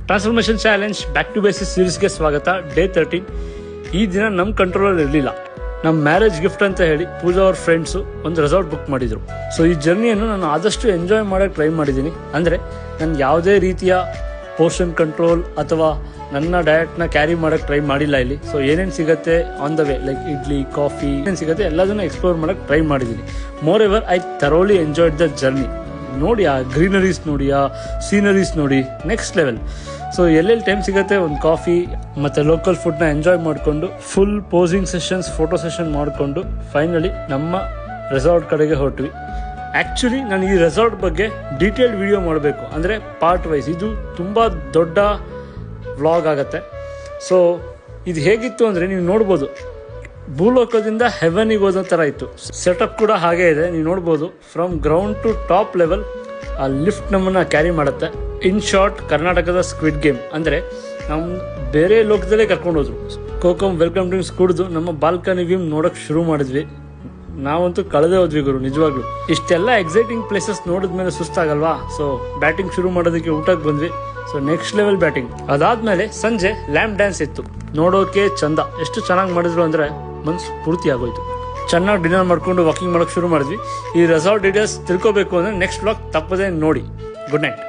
Transformation challenge back to basics ಸೀರೀಸ್ಗೆ ಸ್ವಾಗತ. Day 13. ಈ ದಿನ ನಮ್ಮ ಕಂಟ್ರೋಲಲ್ಲಿ ಇರಲಿಲ್ಲ. ನಮ್ಮ ಮ್ಯಾರೇಜ್ ಗಿಫ್ಟ್ ಅಂತ ಹೇಳಿ ಪೂಜಾ ಅವ್ರ ಫ್ರೆಂಡ್ಸು ಒಂದು ರೆಸಾರ್ಟ್ ಬುಕ್ ಮಾಡಿದರು. ಸೊ ಈ ಜರ್ನಿಯನ್ನು ನಾನು ಆದಷ್ಟು ಎಂಜಾಯ್ ಮಾಡೋಕ್ಕೆ ಟ್ರೈ ಮಾಡಿದ್ದೀನಿ. ಅಂದರೆ ನಾನು ಯಾವುದೇ ರೀತಿಯ ಪೋರ್ಷನ್ ಕಂಟ್ರೋಲ್ ಅಥವಾ ನನ್ನ ಡಯಟ್ನ ಕ್ಯಾರಿ ಮಾಡೋಕ್ಕೆ ಟ್ರೈ ಮಾಡಿಲ್ಲ ಇಲ್ಲಿ. ಸೊ ಏನೇನು ಸಿಗುತ್ತೆ on the way, like idli, coffee ಏನೇನು ಸಿಗುತ್ತೆ ಎಲ್ಲದನ್ನು ಎಕ್ಸ್ಪ್ಲೋರ್ ಮಾಡೋಕ್ಕೆ ಟ್ರೈ ಮಾಡಿದ್ದೀನಿ. More ever I thoroughly enjoyed the journey. ನೋಡಿ, ಆ ಗ್ರೀನರೀಸ್ ನೋಡಿ, ಆ ಸೀನರೀಸ್ ನೋಡಿ, ನೆಕ್ಸ್ಟ್ ಲೆವೆಲ್. ಸೊ ಎಲ್ಲೆಲ್ಲಿ ಟೈಮ್ ಸಿಗುತ್ತೆ ಒಂದು ಕಾಫಿ ಮತ್ತು ಲೋಕಲ್ ಫುಡ್ನ ಎಂಜಾಯ್ ಮಾಡಿಕೊಂಡು full posing sessions, photo session ಮಾಡಿಕೊಂಡು ಫೈನಲಿ ನಮ್ಮ ರೆಸಾರ್ಟ್ ಕಡೆಗೆ ಹೊರಟ್ವಿ. ಆ್ಯಕ್ಚುಲಿ ನಾನು ಈ ರೆಸಾರ್ಟ್ ಬಗ್ಗೆ ಡೀಟೇಲ್ಡ್ ವಿಡಿಯೋ ಮಾಡಬೇಕು, ಅಂದರೆ ಪಾರ್ಟ್ ವೈಸ್. ಇದು ತುಂಬ ದೊಡ್ಡ ವ್ಲಾಗ್ ಆಗುತ್ತೆ. ಸೊ ಇದು ಹೇಗಿತ್ತು ಅಂದರೆ ನೀವು ನೋಡ್ಬೋದು, ಭೂಲೋಕದಿಂದ ಹೆವನಿಗೆ ಹೋದ ಥರ ಇತ್ತು. ಸೆಟಪ್ ಕೂಡ ಹಾಗೇ ಇದೆ, ನೀವು ನೋಡ್ಬೋದು. From ground to top level ಆ ಲಿಫ್ಟ್ ನಮ್ಮನ್ನು ಕ್ಯಾರಿ ಮಾಡುತ್ತೆ. ಇನ್ ಶಾರ್ಟ್, ಕರ್ನಾಟಕದ ಸ್ಕ್ವಿಡ್ ಗೇಮ್. ಅಂದರೆ ನಮ್ಮ ಬೇರೆ ಲೋಕದಲ್ಲೇ ಕರ್ಕೊಂಡು ಹೋದ್ರು. ಕೋಕಮ್ ವೆಲ್ಕಮ್ ಡ್ರಿಂಕ್ಸ್ ಕುಡಿದು ನಮ್ಮ ಬಾಲ್ಕನಿ ವ್ಯೂ ನೋಡೋಕ್ಕೆ ಶುರು ಮಾಡಿದ್ವಿ. ನಾವಂತೂ ಕಳೆದೇ ಹೋದ್ವಿ ಗುರು, ನಿಜವಾಗ್ಲು. ಇಷ್ಟೆಲ್ಲ ಎಕ್ಸೈಟಿಂಗ್ ಪ್ಲೇಸಸ್ ನೋಡಿದ್ಮೇಲೆ ಸುಸ್ತಾಗಲ್ವಾ? ಸೊ ಬ್ಯಾಟಿಂಗ್ ಶುರು ಮಾಡೋದಕ್ಕೆ ಊಟಕ್ಕೆ ಬಂದ್ವಿ. So next level batting. ಅದಾದ್ಮೇಲೆ ಸಂಜೆ ಲ್ಯಾಂಪ್ ಡ್ಯಾನ್ಸ್ ಇತ್ತು. ನೋಡೋಕೆ ಚಂದ, ಎಷ್ಟು ಚೆನ್ನಾಗಿ ಮಾಡಿದ್ರು ಅಂದರೆ ಮನ್ಸು ಪೂರ್ತಿ ಆಗೋಯ್ತು. ಚೆನ್ನಾಗಿ ಡಿನ್ನರ್ ಮಾಡ್ಕೊಂಡು ವಾಕಿಂಗ್ ಮಾಡೋಕ್ಕೆ ಶುರು ಮಾಡಿದ್ವಿ. ಈ ರೆಸಾರ್ಟ್ ಡೀಟೇಲ್ಸ್ ತಿಳ್ಕೋಬೇಕು ಅಂದರೆ ನೆಕ್ಸ್ಟ್ ವ್ಲಾಗ್ ತಪ್ಪದೇ ನೋಡಿ. Good night.